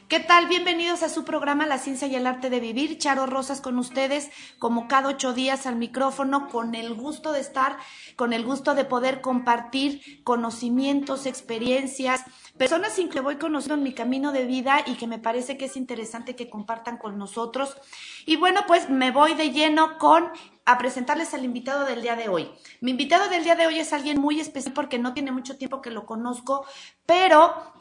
¿Qué tal? Bienvenidos a su programa La Ciencia y el Arte de Vivir. Charo Rosas con ustedes, como cada 8 días al micrófono, con el gusto de estar, con el gusto de poder compartir conocimientos, experiencias, personas sin que voy conociendo en mi camino de vida y que me parece que es interesante que compartan con nosotros. Y bueno, pues me voy de lleno a presentarles al invitado del día de hoy. Mi invitado del día de hoy es alguien muy especial porque no tiene mucho tiempo que lo conozco, pero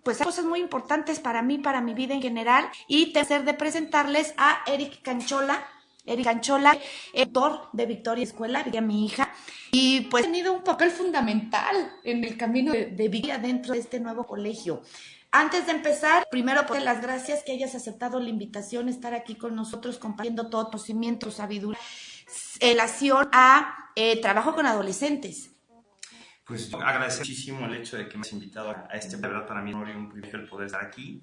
pues hay cosas muy importantes para mí, para mi vida en general, y tercer de presentarles a Eric Canchola. Eric Canchola, autor de Victoria Escuela, que es mi hija, y pues ha tenido un papel fundamental en el camino de vida dentro de este nuevo colegio. Antes de empezar, primero pues las gracias que hayas aceptado la invitación, estar aquí con nosotros compartiendo todo conocimiento, sabiduría, relación a trabajo con adolescentes. Pues yo agradezco muchísimo el hecho de que me hayas invitado a este, de verdad para mí es un privilegio el poder estar aquí.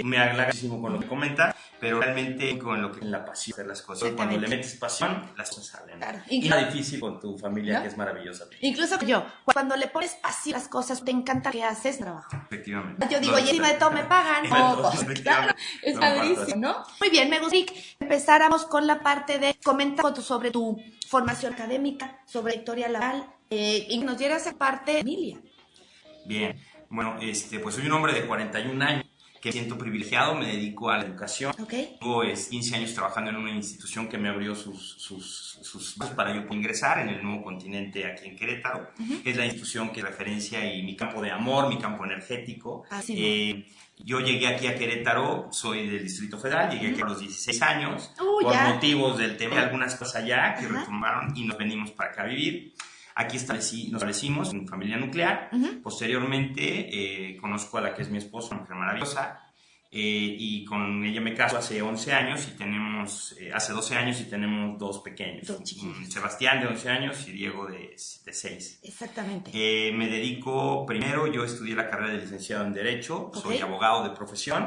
Me halaga muchísimo con lo que comentas, pero realmente con lo que en la pasión de hacer las cosas. Cuando le metes pasión, las cosas salen. Claro. Y es difícil con tu familia, ¿no? Que es maravillosa. Incluso yo, cuando le pones pasión a las cosas, te encanta que haces trabajo. Efectivamente. Yo digo, y encima de todo me pagan. Claro, es padrísimo, ¿no? Muy bien, me gustaría que empezáramos con la parte de comentar sobre tu formación académica, sobre historia laboral, y que nos dieras esa parte de familia. Bien, bueno, pues soy un hombre de 41 años que me siento privilegiado, me dedico a la educación. Okay. Tengo 15 años trabajando en una institución que me abrió sus para yo ingresar en el Nuevo Continente aquí en Querétaro. Es la institución que referencia y mi campo de amor, mi campo energético. Yo llegué aquí a Querétaro, soy del Distrito Federal, llegué aquí a los 16 años, por motivos del tema, algunas cosas allá que retomaron y nos venimos para acá a vivir. Aquí nos establecimos en familia nuclear. Posteriormente conozco a la que es mi esposa, una mujer maravillosa, y con ella me caso hace 11 años y tenemos, hace 12 años y tenemos dos pequeños, Sebastián de 11 años y Diego de 6. Exactamente. Me dedico, primero yo estudié la carrera de licenciado en Derecho, soy abogado de profesión,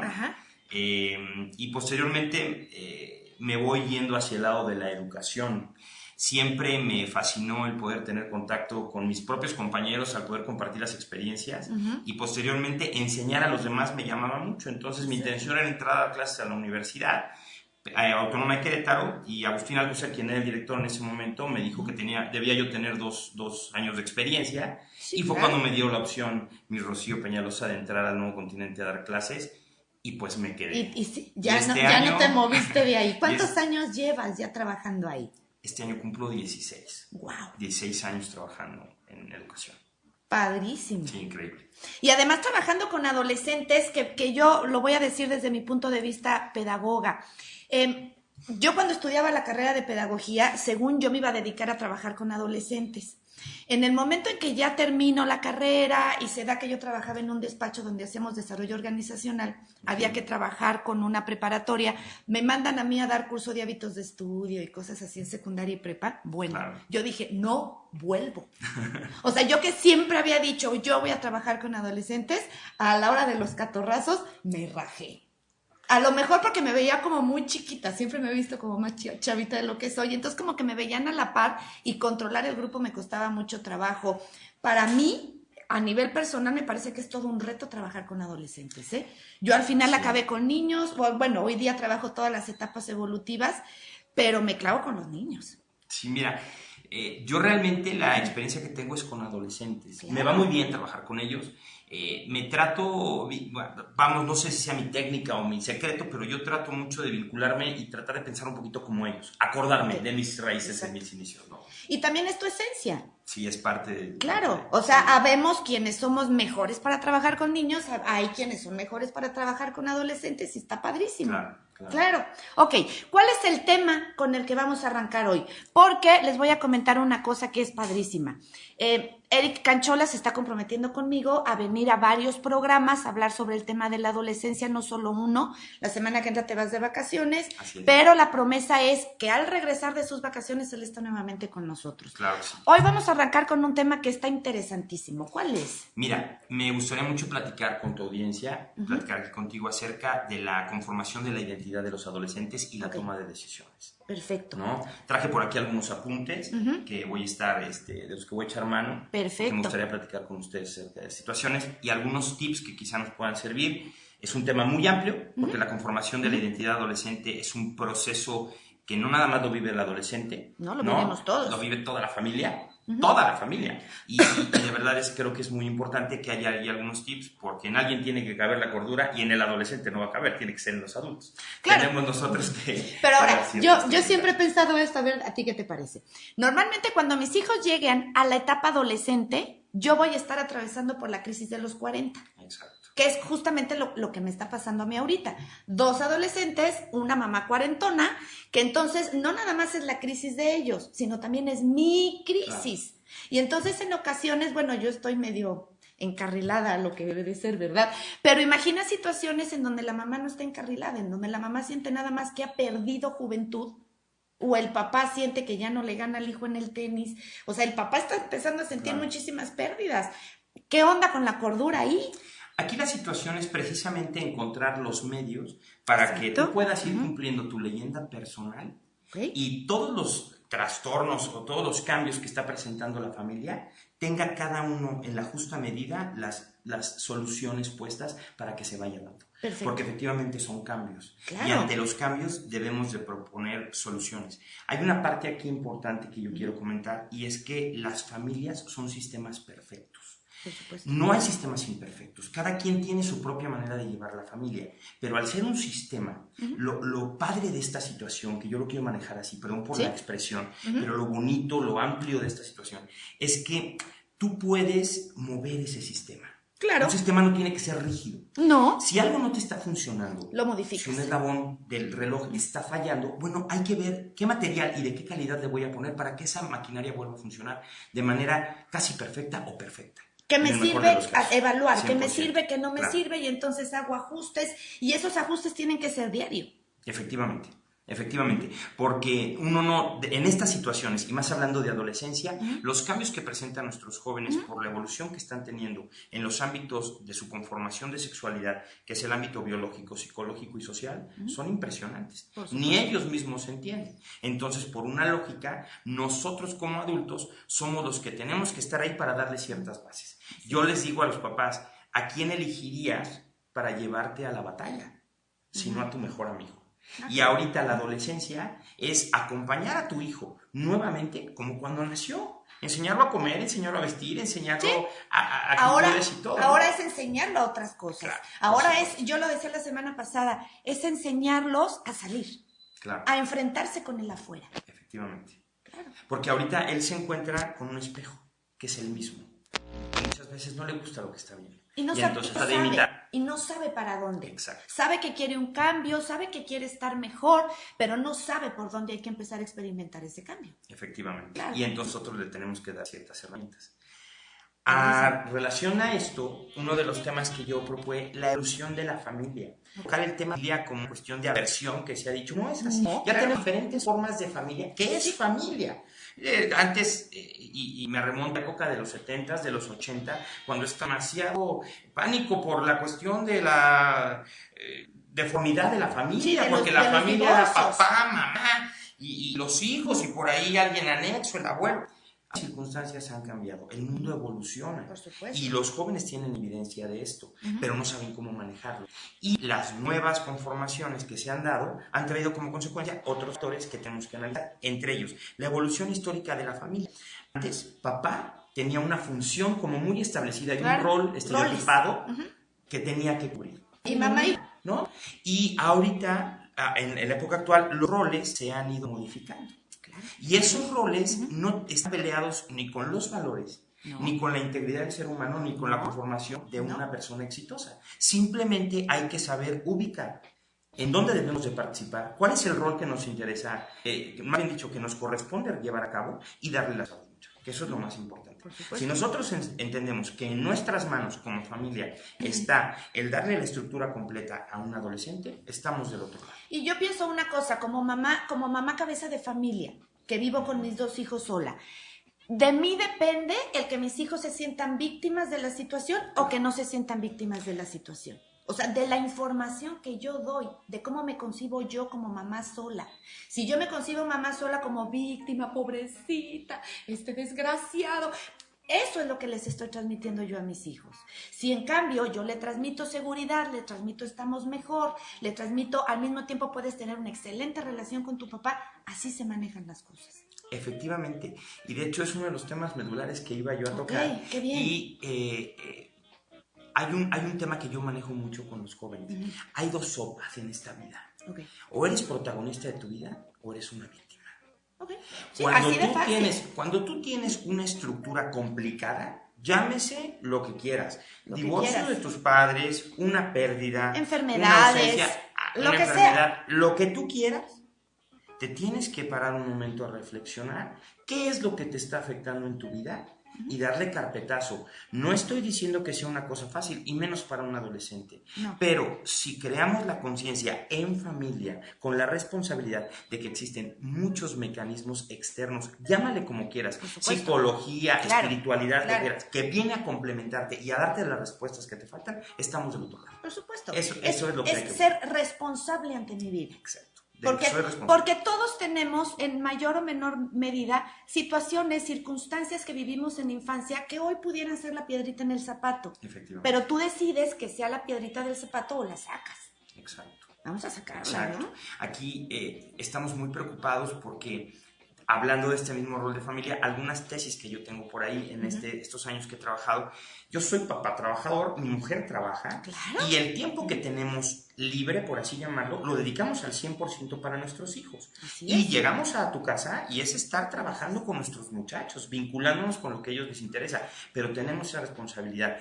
y posteriormente me voy yendo hacia el lado de la educación. Siempre me fascinó el poder tener contacto con mis propios compañeros, al poder compartir las experiencias y posteriormente enseñar a los demás me llamaba mucho. Entonces mi intención era entrar a clases a la Universidad Autónoma de Querétaro y Agustín Alcocer, quien era el director en ese momento, me dijo que debía yo tener dos años de experiencia y fue cuando me dio la opción mi Rocío Peñalosa de entrar al Nuevo Continente a dar clases. Y pues me quedé. Y sí, ya no te moviste de ahí. ¿Cuántos años llevas ya trabajando ahí? Este año cumplo 16. ¡Wow! 16 años trabajando en educación. Padrísimo. Sí, increíble. Y además trabajando con adolescentes, que yo lo voy a decir desde mi punto de vista pedagoga. Yo cuando estudiaba la carrera de pedagogía, según yo me iba a dedicar a trabajar con adolescentes. En el momento en que ya termino la carrera y se da que yo trabajaba en un despacho donde hacemos desarrollo organizacional, había que trabajar con una preparatoria, me mandan a mí a dar curso de hábitos de estudio y cosas así en secundaria y prepa. Bueno, yo dije, no vuelvo. O sea, yo que siempre había dicho, yo voy a trabajar con adolescentes, a la hora de los catorrazos me rajé. A lo mejor porque me veía como muy chiquita, siempre me he visto como más chavita de lo que soy, entonces como que me veían a la par y controlar el grupo me costaba mucho trabajo. Para mí, a nivel personal, me parece que es todo un reto trabajar con adolescentes, ¿eh? Yo al final acabé con niños, bueno, hoy día trabajo todas las etapas evolutivas, pero me clavo con los niños. Sí, mira, yo realmente la experiencia que tengo es con adolescentes. Claro. Me va muy bien trabajar con ellos. Me trato, vamos, no sé si sea mi técnica o mi secreto, pero yo trato mucho de vincularme y tratar de pensar un poquito como ellos, acordarme de mis raíces, de mis inicios, ¿no? Y también es tu esencia. Sí, es parte de... Claro, o sea, habemos quienes somos mejores para trabajar con niños, hay quienes son mejores para trabajar con adolescentes y está padrísimo. Claro. Ok, ¿cuál es el tema con el que vamos a arrancar hoy? Porque les voy a comentar una cosa que es padrísima. Eric Canchola se está comprometiendo conmigo a venir a varios programas a hablar sobre el tema de la adolescencia, no solo uno. La semana que entra te vas de vacaciones, pero la promesa es que al regresar de sus vacaciones él está nuevamente con nosotros. Claro que sí. Hoy vamos a arrancar con un tema que está interesantísimo. ¿Cuál es? Mira, me gustaría mucho platicar con tu audiencia, platicar contigo acerca de la conformación de la identidad de los adolescentes y la toma de decisiones. Perfecto. ¿No? Traje por aquí algunos apuntes que voy a estar, de los que voy a echar mano. Perfecto. Que me gustaría platicar con ustedes acerca de situaciones y algunos tips que quizá nos puedan servir. Es un tema muy amplio, porque la conformación de la identidad adolescente es un proceso que no nada más lo vive el adolescente, no, lo vivimos todos. Lo vive toda la familia, toda la familia. Y de verdad creo que es muy importante que haya ahí algunos tips, porque en alguien tiene que caber la cordura y en el adolescente no va a caber, tiene que ser en los adultos. Claro. Tenemos nosotros que... Pero ahora, yo siempre he pensado esto, a ver, ¿a ti qué te parece? Normalmente cuando mis hijos lleguen a la etapa adolescente, yo voy a estar atravesando por la crisis de los 40. Exacto. Que es justamente lo que me está pasando a mí ahorita. 2 adolescentes, una mamá cuarentona, que entonces no nada más es la crisis de ellos, sino también es mi crisis. Claro. Y entonces en ocasiones, bueno, yo estoy medio encarrilada a lo que debe de ser, ¿verdad? Pero imagina situaciones en donde la mamá no está encarrilada, en donde la mamá siente nada más que ha perdido juventud, o el papá siente que ya no le gana al hijo en el tenis. O sea, el papá está empezando a sentir muchísimas pérdidas. ¿Qué onda con la cordura ahí? Aquí la situación es precisamente encontrar los medios para que tú puedas ir cumpliendo tu leyenda personal y todos los trastornos o todos los cambios que está presentando la familia tenga cada uno en la justa medida las soluciones puestas para que se vaya dando. Perfecto. Porque efectivamente son cambios. Claro. Y ante los cambios debemos de proponer soluciones. Hay una parte aquí importante que yo quiero comentar y es que las familias son sistemas perfectos. No hay sistemas imperfectos, cada quien tiene su propia manera de llevar la familia, pero al ser un sistema, lo padre de esta situación, que yo lo quiero manejar así, perdón por la expresión, pero lo bonito, lo amplio de esta situación, es que tú puedes mover ese sistema. Claro. Un sistema no tiene que ser rígido. No. Si algo no te está funcionando, lo modificas. Si un eslabón del reloj está fallando, bueno, hay que ver qué material y de qué calidad le voy a poner para que esa maquinaria vuelva a funcionar de manera casi perfecta o perfecta. Que me sirve a evaluar, que me sirve, que no me claro. sirve, y entonces hago ajustes, y esos ajustes tienen que ser diario. Efectivamente, porque uno no, en estas situaciones, y más hablando de adolescencia, los cambios que presentan nuestros jóvenes por la evolución que están teniendo en los ámbitos de su conformación de sexualidad, que es el ámbito biológico, psicológico y social, son impresionantes. Ni ellos mismos entienden. Entonces, por una lógica, nosotros como adultos somos los que tenemos que estar ahí para darle ciertas bases. Yo les digo a los papás, ¿a quién elegirías para llevarte a la batalla? Si no a tu mejor amigo. Y ahorita la adolescencia es acompañar a tu hijo nuevamente como cuando nació. Enseñarlo a comer, enseñarlo a vestir, enseñarlo a actitudes y todo. Ahora es enseñarlo a otras cosas. Claro, ahora es, yo lo decía la semana pasada, es enseñarlos a salir. Claro. A enfrentarse con el afuera. Efectivamente. Claro. Porque ahorita él se encuentra con un espejo, que es el mismo. Y muchas veces no le gusta lo que está viendo. Y no sabe para dónde. Exacto. Sabe que quiere un cambio, sabe que quiere estar mejor, pero no sabe por dónde hay que empezar a experimentar ese cambio. Efectivamente. Claro. Y entonces nosotros le tenemos que dar ciertas herramientas. A relación a esto, uno de los temas que yo propuse, la evolución de la familia. Tocar el tema de familia como cuestión de aversión, que se ha dicho, no es así. Ya tenemos diferentes formas de familia. ¿Qué es familia? Antes, y me remonto a la época de los 70s, de los 80, cuando está demasiado pánico por la cuestión de la deformidad de la familia, porque la familia era papá, mamá y los hijos, y por ahí alguien anexo, el abuelo. Las circunstancias han cambiado, el mundo evoluciona y los jóvenes tienen evidencia de esto, pero no saben cómo manejarlo. Y las nuevas conformaciones que se han dado han traído como consecuencia otros factores que tenemos que analizar, entre ellos la evolución histórica de la familia. Antes, papá tenía una función como muy establecida y un rol estereotipado que tenía que cubrir. Y mamá, ¿no? Y ahorita, en la época actual, los roles se han ido modificando. Y esos roles no están peleados ni con los valores, ni con la integridad del ser humano, ni con la conformación de una persona exitosa. Simplemente hay que saber ubicar en dónde debemos de participar, cuál es el rol que nos interesa, más bien dicho, que nos corresponde llevar a cabo y darle la salud, que eso es lo más importante. Si nosotros entendemos que en nuestras manos como familia está el darle la estructura completa a un adolescente, estamos del otro lado. Y yo pienso una cosa, como mamá cabeza de familia, que vivo con mis 2 hijos sola, de mí depende el que mis hijos se sientan víctimas de la situación o que no se sientan víctimas de la situación. O sea, de la información que yo doy, de cómo me concibo yo como mamá sola. Si yo me concibo mamá sola como víctima, pobrecita, este desgraciado, Eso es lo que les estoy transmitiendo yo a mis hijos. Si en cambio yo le transmito seguridad, le transmito estamos mejor, le transmito al mismo tiempo puedes tener una excelente relación con tu papá, así se manejan las cosas. Efectivamente, y de hecho es uno de los temas medulares que iba yo a tocar. Ok, qué bien. Y hay un tema que yo manejo mucho con los jóvenes. Hay dos sopas en esta vida. Okay. O eres protagonista de tu vida o eres una víctima. Okay. Sí, así de fácil. Cuando tú tienes una estructura complicada, llámese lo que quieras. Divorcio de tus padres, una pérdida, enfermedades, una ausencia, lo una que enfermedad, sea. lo que tú quieras, te tienes que parar un momento a reflexionar qué es lo que te está afectando en tu vida y darle carpetazo. No estoy diciendo que sea una cosa fácil, y menos para un adolescente. No. Pero si creamos la conciencia en familia, con la responsabilidad de que existen muchos mecanismos externos, llámale como quieras, psicología, claro, espiritualidad, claro. lo que quieras, que viene a complementarte y a darte las respuestas que te faltan, estamos del otro lado. Por supuesto. Eso es lo que hay que ser responsable ante mi vida. Exacto. Porque todos tenemos en mayor o menor medida situaciones, circunstancias que vivimos en la infancia que hoy pudieran ser la piedrita en el zapato. Efectivamente. Pero tú decides que sea la piedrita del zapato o la sacas. Exacto. Vamos a sacarla, Exacto. ¿no? Aquí estamos muy preocupados porque, hablando de este mismo rol de familia, algunas tesis que yo tengo por ahí en estos años que he trabajado, yo soy papá trabajador, mi mujer trabaja, claro. Y el tiempo que tenemos libre, por así llamarlo, lo dedicamos al 100% para nuestros hijos. Y llegamos a tu casa y es estar trabajando con nuestros muchachos, vinculándonos con lo que a ellos les interesa, pero tenemos esa responsabilidad.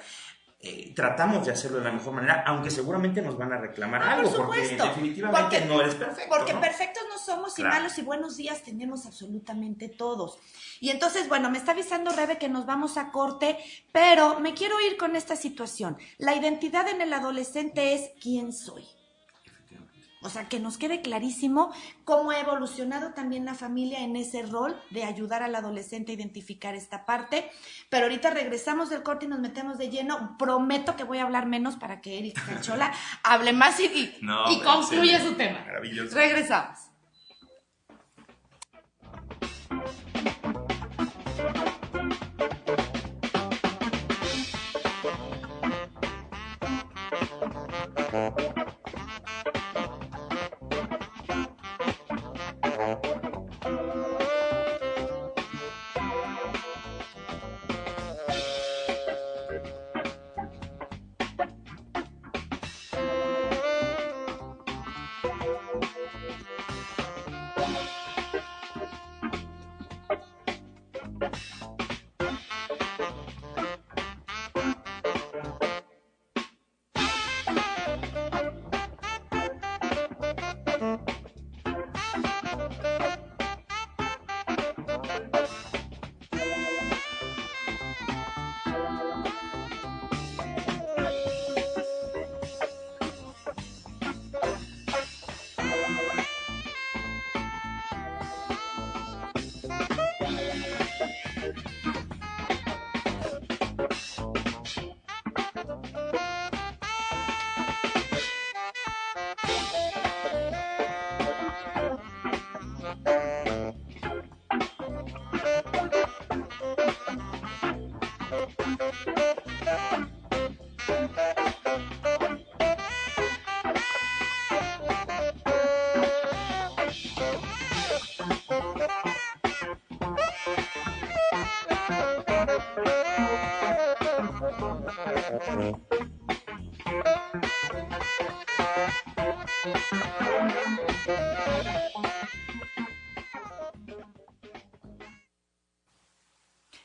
Tratamos de hacerlo de la mejor manera, aunque seguramente nos van a reclamar algo, porque definitivamente no eres perfecto. Porque ¿no? perfectos no somos, claro. Y malos y buenos días tenemos absolutamente todos. Y entonces, bueno, me está avisando Rebe que nos vamos a corte, pero me quiero ir con esta situación. La identidad en el adolescente es quién soy. O sea, que nos quede clarísimo cómo ha evolucionado también la familia en ese rol de ayudar al adolescente a identificar esta parte. Pero ahorita regresamos del corte y nos metemos de lleno. Prometo que voy a hablar menos para que Eric Canchola hable más y concluya su tema. Maravilloso. Regresamos.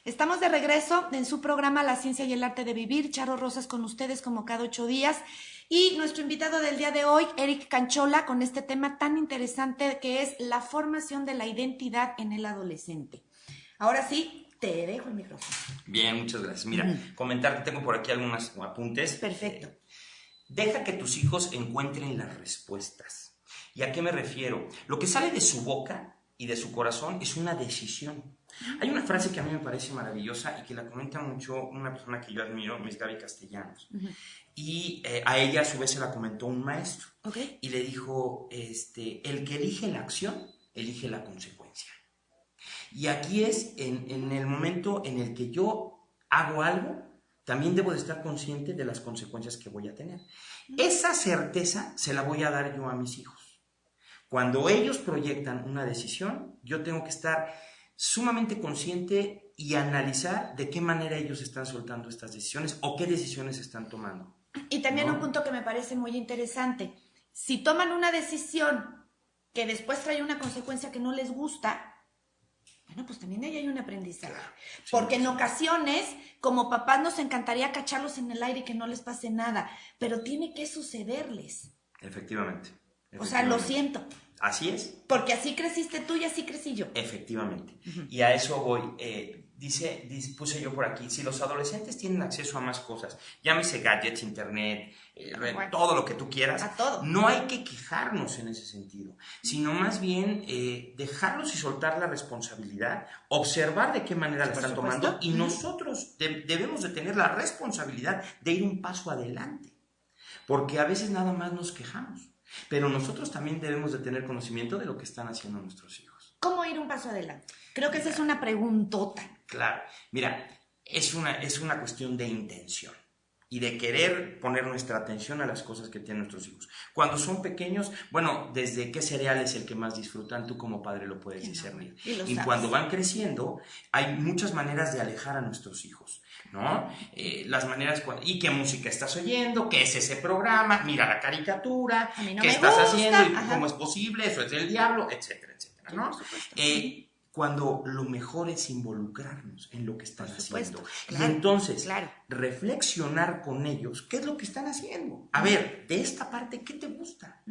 Estamos de regreso en su programa La Ciencia y el Arte de Vivir. Charo Rosas con ustedes como cada 8 días. Y nuestro invitado del día de hoy, Eric Canchola, con este tema tan interesante que es la formación de la identidad en el adolescente. Ahora sí, te dejo el micrófono. Bien, muchas gracias. Mira, comentarte, tengo por aquí algunos apuntes. Perfecto. Deja que tus hijos encuentren las respuestas. ¿Y a qué me refiero? Lo que sale de su boca y de su corazón es una decisión. Hay una frase que a mí me parece maravillosa y que la comenta mucho una persona que yo admiro, Miss Gaby Castellanos. Y a ella a su vez se la comentó un maestro. Okay. Y le dijo, el que elige la acción, elige la consecuencia. Y aquí es en el momento en el que yo hago algo, también debo de estar consciente de las consecuencias que voy a tener. Esa certeza se la voy a dar yo a mis hijos. Cuando ellos proyectan una decisión, yo tengo que estar sumamente consciente y analizar de qué manera ellos están soltando estas decisiones o qué decisiones están tomando. Y también ¿no? un punto que me parece muy interesante. Si toman una decisión que después trae una consecuencia que no les gusta, bueno, pues también ahí hay un aprendizaje. Claro, sí, porque en sí. ocasiones, como papás, nos encantaría cacharlos en el aire y que no les pase nada, pero tiene que sucederles. Efectivamente. O sea, lo siento. Así es. Porque así creciste tú y así crecí yo. Efectivamente. Y a eso voy. Puse yo por aquí, si los adolescentes tienen acceso a más cosas, llámese gadgets, internet, Bueno, todo lo que tú quieras, a todo. no hay que quejarnos en ese sentido, sino más bien dejarlos y soltar la responsabilidad, observar de qué manera la están tomando y nosotros debemos de tener la responsabilidad de ir un paso adelante, porque a veces nada más nos quejamos, pero nosotros también debemos de tener conocimiento de lo que están haciendo nuestros hijos. ¿Cómo ir un paso adelante? Creo que esa es una preguntota. Claro, mira, es una cuestión de intención y de querer poner nuestra atención a las cosas que tienen nuestros hijos. Cuando son pequeños, bueno, desde qué cereal es el que más disfrutan, tú como padre lo puedes discernir. Y cuando van creciendo, hay muchas maneras de alejar a nuestros hijos, ¿no? Las maneras, y qué música estás oyendo, qué es ese programa, mira la caricatura, qué estás haciendo y cómo es posible, eso es del diablo, etcétera, etcétera, ¿no? Cuando lo mejor es involucrarnos en lo que están haciendo. Claro, y entonces, reflexionar con ellos, ¿qué es lo que están haciendo? A ver, de esta parte, ¿qué te gusta?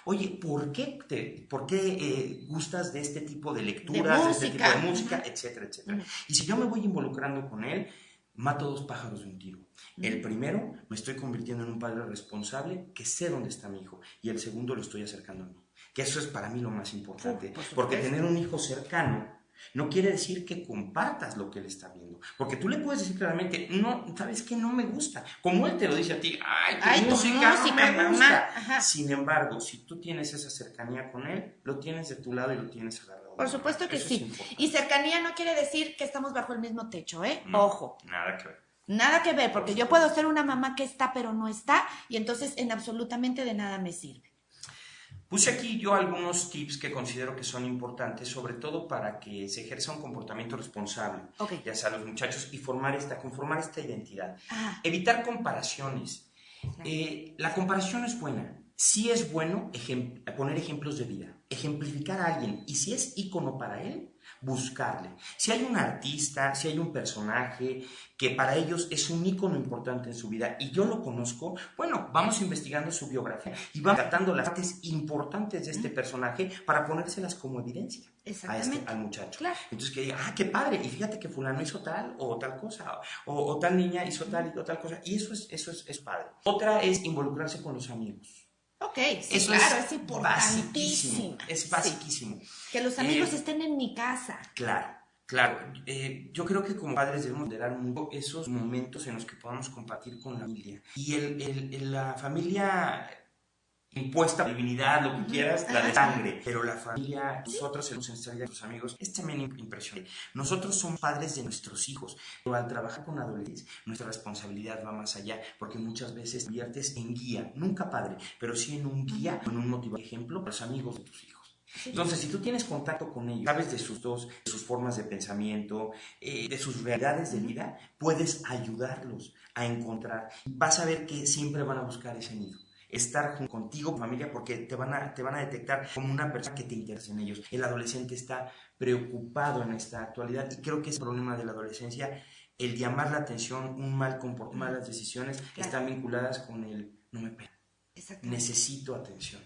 Oye, ¿por qué gustas de este tipo de lecturas, de este tipo de música, etcétera, etcétera? Y si yo me voy involucrando con él, mato dos pájaros de un tiro. El primero, me estoy convirtiendo en un padre responsable que sé dónde está mi hijo. Y el segundo, lo estoy acercando a mí. Que eso es para mí lo más importante, porque tener un hijo cercano no quiere decir que compartas lo que él está viendo, porque tú le puedes decir claramente, no, ¿sabes qué? No me gusta, como él te lo dice a ti, tu música no me gusta. Sin embargo, si tú tienes esa cercanía con él, lo tienes de tu lado y lo tienes agarrado. Por supuesto que sí, y cercanía no quiere decir que estamos bajo el mismo techo, ¿eh? Ojo. Nada que ver. Nada que ver, porque yo puedo ser una mamá que está pero no está, y entonces en absolutamente de nada me sirve. Puse aquí yo algunos tips que considero que son importantes, sobre todo para que se ejerza un comportamiento responsable, ya sea los muchachos, y conformar esta identidad. Evitar comparaciones. La comparación es buena. Sí es bueno poner ejemplos de vida, ejemplificar a alguien, y si es ícono para él, buscarle. Si hay un artista, si hay un personaje que para ellos es un ícono importante en su vida y yo lo conozco, bueno, vamos investigando su biografía y vamos tratando las partes importantes de este personaje para ponérselas como evidencia al muchacho. Claro. Entonces que diga, qué padre, y fíjate que fulano hizo tal o tal cosa, o tal niña hizo tal y tal cosa, y eso es padre. Otra es involucrarse con los amigos. Sí, eso claro, es importantísimo. Es basiquísimo. Que los amigos estén en mi casa. Claro. Yo creo que como padres debemos moderar mucho esos momentos en los que podamos compartir con la familia. Y la familia impuesta, divinidad, lo que quieras, la de sangre, pero la familia, nosotros en nuestros amigos, es también impresionante. Nosotros somos padres de nuestros hijos, pero al trabajar con adolescentes, nuestra responsabilidad va más allá, porque muchas veces inviertes en guía, nunca padre, pero sí en un guía, en un motivador, ejemplo, para los amigos de tus hijos. Entonces, si tú tienes contacto con ellos, sabes de sus formas de pensamiento, de sus realidades de vida, puedes ayudarlos a encontrar. Vas a ver que siempre van a buscar ese nido. Estar contigo, familia, porque te van a detectar como una persona que te interesa en ellos. El adolescente está preocupado en esta actualidad y creo que es el problema de la adolescencia, el llamar la atención, un mal comportamiento, malas decisiones, están vinculadas con el no me pega. Necesito atención.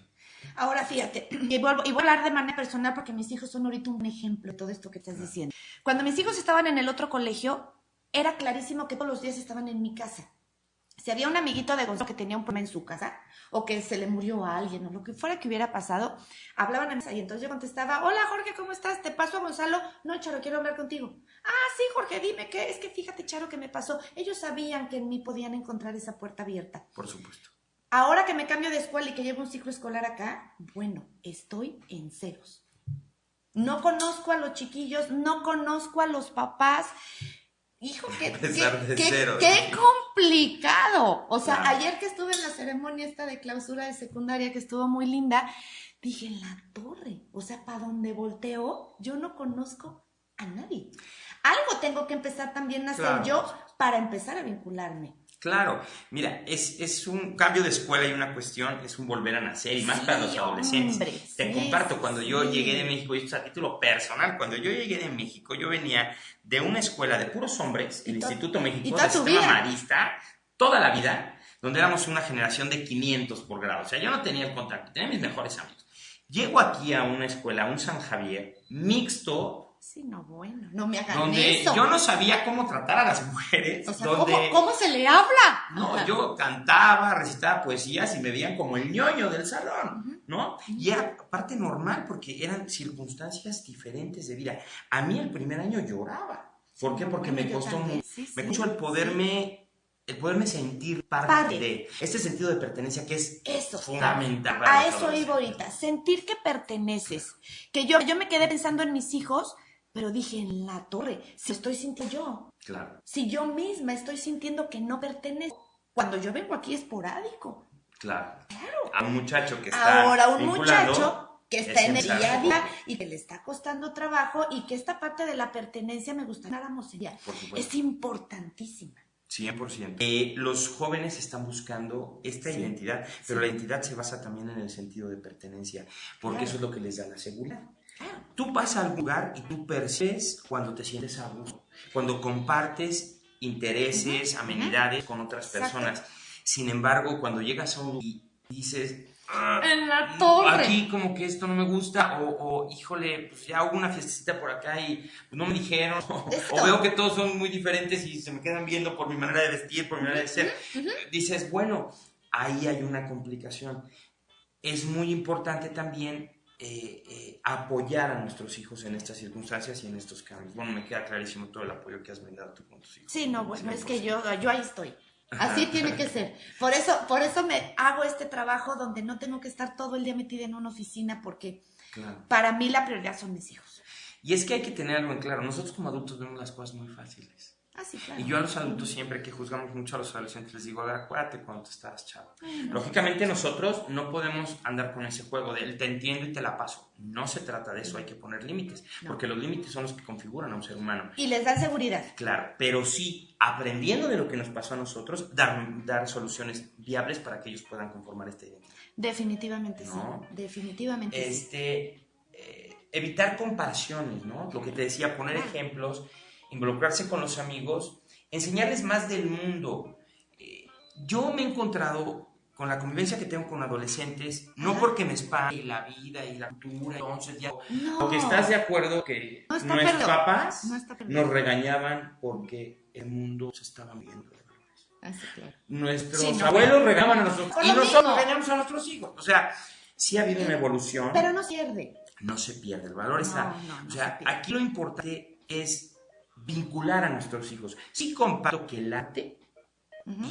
Ahora fíjate, y voy a hablar de manera personal porque mis hijos son ahorita un ejemplo de todo esto que estás diciendo. Cuando mis hijos estaban en el otro colegio, era clarísimo que todos los días estaban en mi casa. Si había un amiguito de Gonzalo que tenía un problema en su casa, o que se le murió a alguien, o lo que fuera que hubiera pasado, hablaban a mí, y entonces yo contestaba, hola Jorge, ¿cómo estás? ¿Te paso a Gonzalo? No, Charo, quiero hablar contigo. Sí, Jorge, dime, ¿qué? Es que fíjate, Charo, ¿qué me pasó? Ellos sabían que en mí podían encontrar esa puerta abierta. Por supuesto. Ahora que me cambio de escuela y que llevo un ciclo escolar acá, bueno, estoy en ceros. No conozco a los chiquillos, no conozco a los papás. Hijo, Empezar de cero. qué complicado. O sea, Claro. ayer que estuve en la ceremonia esta de clausura de secundaria, que estuvo muy linda, dije, en la torre. O sea, para donde volteo, yo no conozco a nadie. Algo tengo que empezar también a hacer Claro. yo para empezar a vincularme. Claro, mira, es un cambio de escuela y una cuestión, es un volver a nacer, y más Sí, para los adolescentes. hombre, Te sí, comparto, sí, cuando sí. yo llegué de México, y esto es a título personal, cuando yo llegué de México, yo venía de una escuela de puros hombres, el Y to- Instituto y México toda del tu Sistema vida. Marista, toda la vida, donde éramos una generación de 500 por grado. O sea, yo no tenía el contacto, tenía mis mejores amigos. Llego aquí a una escuela, a un San Javier, mixto, Sí, no, bueno, no me hagan donde eso. yo no sabía cómo tratar a las mujeres. O sea, donde... ¿cómo se le habla? No, Ajá. yo cantaba, recitaba poesías y me veían como el ñoño del salón, ¿no? Y era parte normal porque eran circunstancias diferentes de vida. A mí el primer año lloraba. ¿Por qué? Porque Bueno, me yo costó también. mucho, Sí, me sí, costó el poderme sentir parte Parte. de este sentido de pertenencia que es Eso. fundamental para A los eso iba adolescentes. ahorita, sentir que perteneces. Que yo me quedé pensando en mis hijos, pero dije, en la torre, si estoy sintiendo yo, Claro, si yo misma estoy sintiendo que no pertenezco, cuando yo vengo aquí esporádico. claro. Claro. A un muchacho que está Ahora un vinculando, muchacho que es está en el pensar día a un día poco. y que le está costando trabajo y que esta parte de la pertenencia me gustaría que habláramos ella. Por supuesto. Es importantísima. 100%. Los jóvenes están buscando esta Sí, identidad, pero sí. la identidad se basa también en el sentido de pertenencia, porque Claro. eso es lo que les da la seguridad. Claro. Tú vas a algún lugar y tú percibes cuando te sientes a gusto, cuando compartes intereses, amenidades con otras Exacto. personas. Sin embargo, cuando llegas a un lugar y dices, "Ah, En la torre". aquí como que esto no me gusta", o híjole, pues ya hubo una fiestecita por acá y pues, no me dijeron, o veo que todos son muy diferentes y se me quedan viendo por mi manera de vestir, por mi manera de ser, dices, bueno, ahí hay una complicación. Es muy importante también apoyar a nuestros hijos en estas circunstancias y en estos cambios. Bueno, me queda clarísimo todo el apoyo que has brindado tú con tus hijos. Sí, no, bueno, es que 100%. yo ahí estoy. Así tiene que ser. Por eso me hago este trabajo donde no tengo que estar todo el día metida en una oficina porque Claro. para mí la prioridad son mis hijos. Y es que hay que tener algo en claro. Nosotros como adultos vemos las cosas muy fáciles. Ah, sí, claro. Y yo a los adultos siempre que juzgamos mucho a los adolescentes les digo, acuérdate cuando tú estabas chavo. Lógicamente nosotros no podemos andar con ese juego de te entiendo y te la paso. No se trata de eso, hay que poner límites, porque los límites son los que configuran a un ser humano. Y les dan seguridad. Claro, pero sí, aprendiendo de lo que nos pasó a nosotros, dar soluciones viables para que ellos puedan conformar esta identidad. Definitivamente No. sí. Definitivamente sí. Evitar comparaciones, ¿no? Lo que te decía, poner ejemplos, involucrarse con los amigos, enseñarles más del mundo. Yo me he encontrado con la convivencia que tengo con adolescentes, no Ajá. porque me espante la vida y la cultura, entonces ya... No. Porque estás de acuerdo que No está nuestros perdido. papás No está perdido. nos regañaban porque el mundo se estaba moviendo. Ah, sí, claro. Nuestros Sí, no, abuelos regaban a nosotros Por y lo nosotros mismo. regañamos a nuestros hijos. O sea, sí ha habido una evolución. Pero no pierde. No se pierde, el valor está. No O sea, se pierde. aquí lo importante es vincular a nuestros hijos. Sí comparto que el arte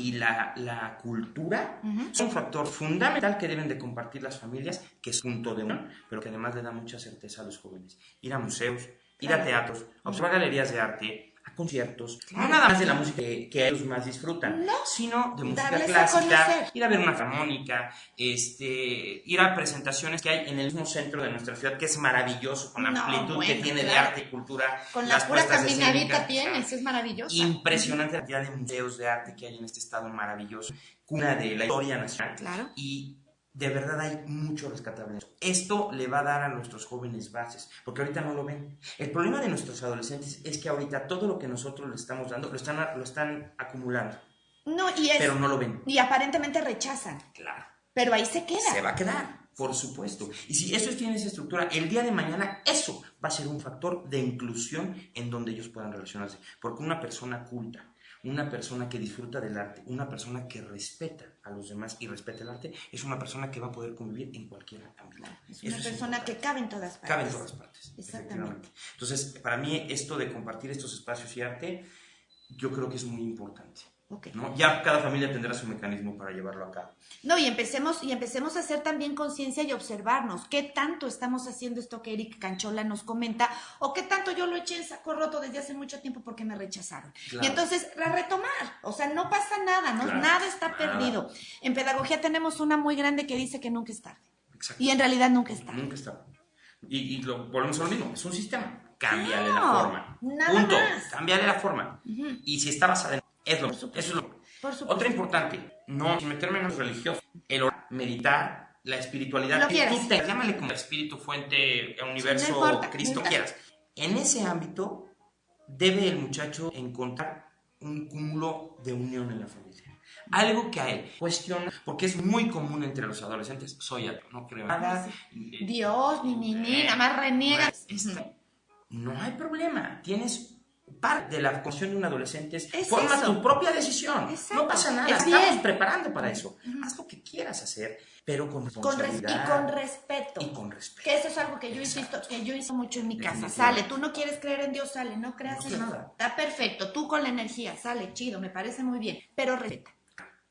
y la cultura son un factor fundamental que deben de compartir las familias, que es punto de unión, pero que además le da mucha certeza a los jóvenes. Ir a museos, ir a teatros, observar galerías de arte, a conciertos, no nada más de la música que ellos más disfrutan, sino de música Darles a clásica, conocer. ir a ver una armónica, ir a presentaciones que hay en el mismo centro de nuestra ciudad, que es maravilloso, con la No, amplitud que bueno, tiene de claro. arte y cultura. Con las la pura puestas caminadita escénicas, tienes, es maravilloso. impresionante la cantidad de museos de arte que hay en este estado maravilloso, cuna de la historia nacional. Claro. Y de verdad hay mucho rescatable en eso. Esto le va a dar a nuestros jóvenes bases, porque ahorita no lo ven. El problema de nuestros adolescentes es que ahorita todo lo que nosotros les estamos dando lo están acumulando, No, pero no lo ven. y aparentemente rechazan. Claro. Pero ahí se queda. Se va a quedar, por supuesto. Y si eso tiene esa estructura, el día de mañana eso va a ser un factor de inclusión en donde ellos puedan relacionarse. Porque una persona culta, una persona que disfruta del arte, una persona que respeta a los demás y respeta el arte, es una persona que va a poder convivir en cualquier ámbito. Es una Eso persona que cabe en todas partes. cabe en todas partes. Exactamente. Efectivamente. Entonces, para mí esto de compartir estos espacios y arte, yo creo que es muy importante. Ok. ¿no? Ya cada familia tendrá su mecanismo para llevarlo a cabo. No, y empecemos a hacer también conciencia y observarnos qué tanto estamos haciendo esto que Eric Canchola nos comenta, o qué tanto yo lo eché en saco roto desde hace mucho tiempo porque me rechazaron. Claro. Y entonces, a retomar, o sea, no pasa nada, ¿no? Claro, Nada está nada. perdido. En pedagogía tenemos una muy grande que dice que nunca es tarde. Exacto. Y en realidad nunca es tarde. Nunca está. Y volvemos a lo mismo, es un sistema. Cámbiale Claro, la forma. nada Punto. más. Cámbiale la forma. Y si está basada en eso es lo. Por supuesto. Otra importante, no sin meterme en los religiosos, el orar, meditar, la espiritualidad Lo que quieras. tú te llámale como espíritu, fuente, universo, Sí, no importa, Cristo, no importa. quieras. En ese ámbito debe el muchacho encontrar un cúmulo de unión en la familia. Algo que a él cuestiona, porque es muy común entre los adolescentes, soy ateo, no creo nada. Dios, nada más reniega. No hay problema, tienes parte de la cuestión de un adolescente Es forma eso. tu propia decisión. Exacto. No pasa nada, Es estamos bien. preparando para eso. Haz lo que quieras hacer, pero con Y responsabilidad. con respeto. Y con respeto. Que eso es algo que yo insisto, que yo hice mucho en mi casa. Definitivamente. Sale, tú no quieres creer en Dios, sale, no creas No en pasa Dios. nada. Está perfecto, tú con la energía, sale, chido, me parece muy bien, pero respeta.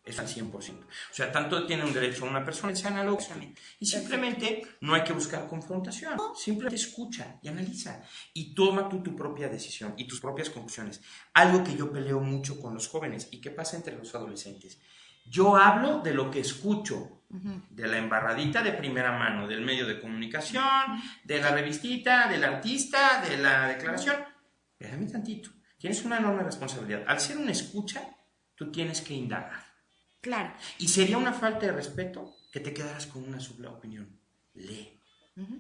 Es al 100%. O sea, tanto tiene un derecho a una persona que sea análoga. Exactamente. Y simplemente no hay que buscar confrontación. Simplemente escucha y analiza. Y toma tú tu propia decisión y tus propias conclusiones. Algo que yo peleo mucho con los jóvenes y que pasa entre los adolescentes. Yo hablo de lo que escucho, de la embarradita de primera mano, del medio de comunicación, de la revistita, del artista, de la declaración. Espérame tantito. Tienes una enorme responsabilidad. Al ser una escucha, tú tienes que indagar. Claro. Y sería una falta de respeto que te quedaras con una sola opinión. Lee,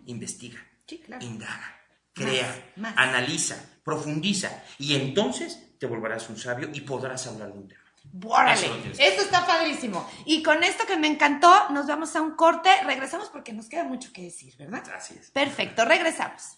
investiga, Sí, claro. indaga, crea, Más. analiza, profundiza. Y entonces te volverás un sabio y podrás hablar de un tema. ¡Órale! Eso lo tienes. Esto está padrísimo. Y con esto que me encantó, nos vamos a un corte. Regresamos porque nos queda mucho que decir, ¿verdad? Así es. Perfecto, regresamos.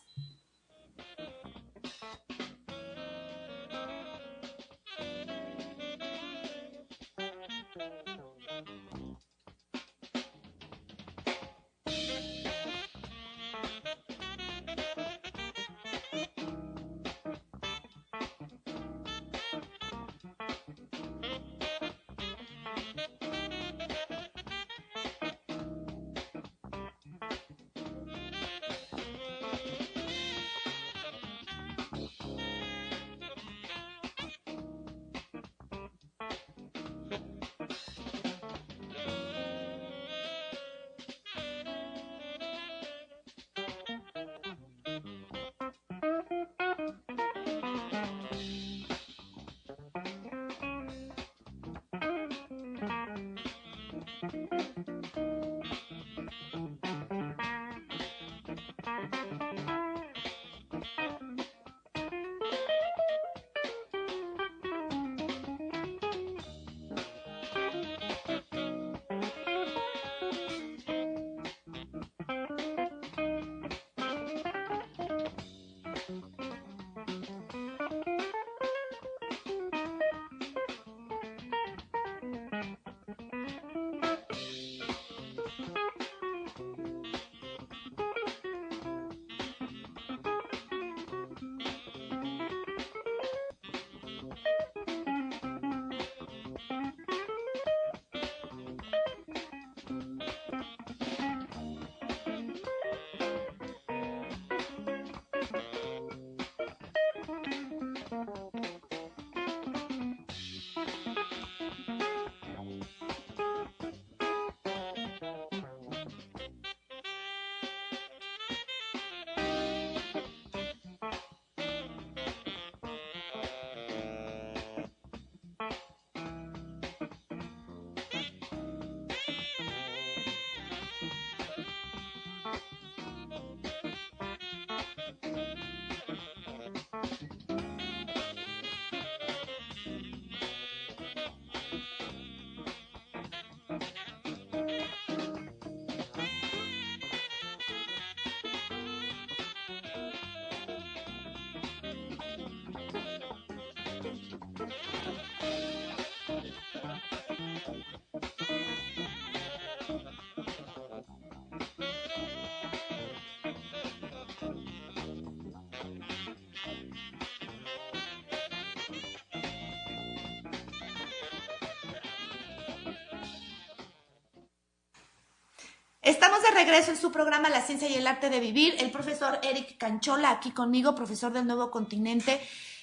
regreso en su programa La Ciencia y el Arte de Vivir, el profesor Eric Canchola aquí conmigo, profesor del Nuevo Continente,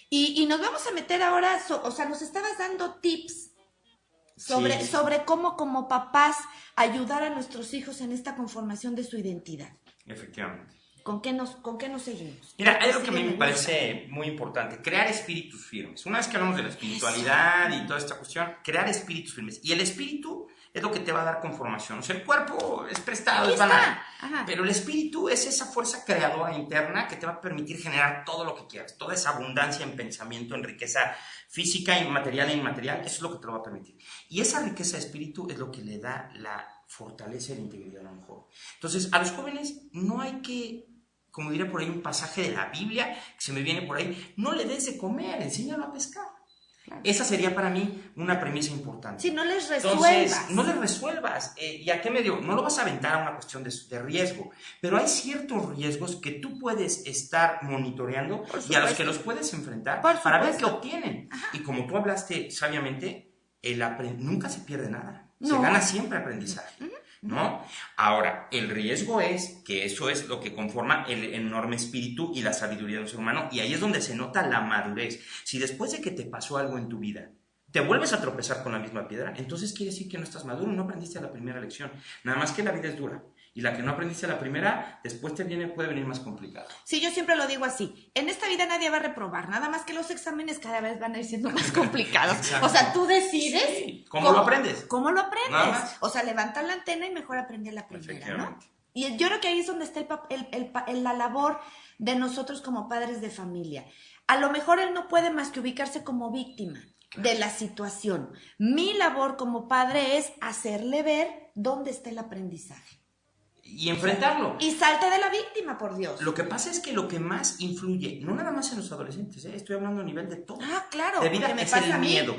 y nos vamos a meter ahora, o sea, nos estabas dando tips sobre cómo como papás ayudar a nuestros hijos en esta conformación de su identidad. Efectivamente. ¿Con qué nos seguimos? Mira, hay algo que a mí me parece muy importante, crear espíritus firmes. Una vez que hablamos de la espiritualidad y toda esta cuestión, crear espíritus firmes. Y el espíritu es lo que te va a dar conformación. O sea, el cuerpo es prestado, es banal. Pero el espíritu es esa fuerza creadora interna que te va a permitir generar todo lo que quieras. Toda esa abundancia en pensamiento, en riqueza física, material e inmaterial, eso es lo que te lo va a permitir. Y esa riqueza de espíritu es lo que le da la fortaleza y la integridad a un joven. Entonces, a los jóvenes no hay que, como diría por ahí un pasaje de la Biblia, que se me viene por ahí, no le des de comer, enséñalo a pescar. Claro. Esa sería para mí una premisa importante. Si no les resuelvas. Entonces, no les resuelvas. ¿Y a qué medio? No lo vas a aventar a una cuestión de riesgo, pero hay ciertos riesgos que tú puedes estar monitoreando y a los que los puedes enfrentar para ver qué obtienen. Ajá. Y como tú hablaste sabiamente, nunca se pierde nada. Se gana siempre aprendizaje. ¿No? Ahora, el riesgo es que eso es lo que conforma el enorme espíritu y la sabiduría de un ser humano, y ahí es donde se nota la madurez. Si después de que te pasó algo en tu vida, te vuelves a tropezar con la misma piedra, entonces quiere decir que no estás maduro, no aprendiste a la primera lección. Nada más que la vida es dura. Y la que no aprendiste a la primera, después puede venir más complicado. Sí, yo siempre lo digo así. En esta vida nadie va a reprobar, nada más que los exámenes cada vez van a ir siendo más complicados. O sea, tú decides... Sí. ¿Cómo lo aprendes? ¿Cómo lo aprendes? O sea, levanta la antena y mejor aprende a la primera, ¿no? Y yo creo que ahí es donde está la labor de nosotros como padres de familia. A lo mejor él no puede más que ubicarse como víctima de la situación. Mi labor como padre es hacerle ver dónde está el aprendizaje. Y enfrentarlo. Y salte de la víctima, por Dios. Lo que pasa es que lo que más influye, no nada más en los adolescentes, estoy hablando a nivel de todo. Claro. De vida es el miedo.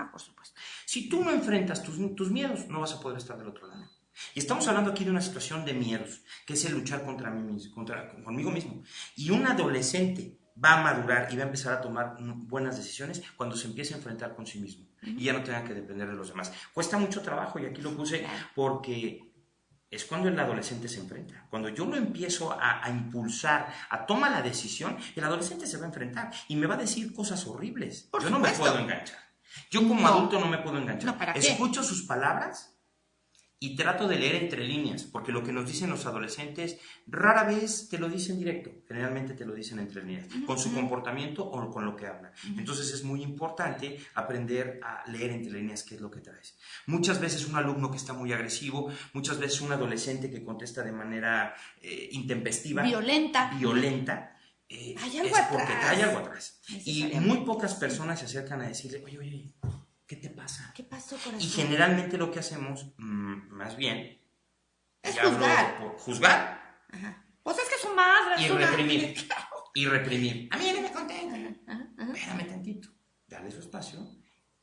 Por supuesto. Si tú no enfrentas tus miedos, no vas a poder estar del otro lado. Y estamos hablando aquí de una situación de miedos, que es el luchar contra mí mismo, conmigo mismo. Y un adolescente va a madurar y va a empezar a tomar buenas decisiones cuando se empiece a enfrentar con sí mismo. Y ya no tenga que depender de los demás. Cuesta mucho trabajo, y aquí lo puse porque es cuando el adolescente se enfrenta. Cuando yo lo empiezo a impulsar, a tomar la decisión, el adolescente se va a enfrentar y me va a decir cosas horribles. Yo no me puedo enganchar. Yo como adulto no me puedo enganchar. Escucho sus palabras y trato de leer entre líneas, porque lo que nos dicen los adolescentes rara vez te lo dicen directo, generalmente te lo dicen entre líneas, con su comportamiento o con lo que hablan. Entonces es muy importante aprender a leer entre líneas qué es lo que traes. Muchas veces un alumno que está muy agresivo, muchas veces un adolescente que contesta de manera intempestiva, violenta, hay algo es porque trae algo atrás. Y muy pocas personas se acercan a decirle, oye, ¿qué te pasa? ¿Qué pasó, corazón? Y generalmente lo que hacemos, más bien, es juzgar. Juzgar. Ajá. Pues es que su madre. Y reprimir. A mí no me contenta. Espérame tantito. Dale su espacio.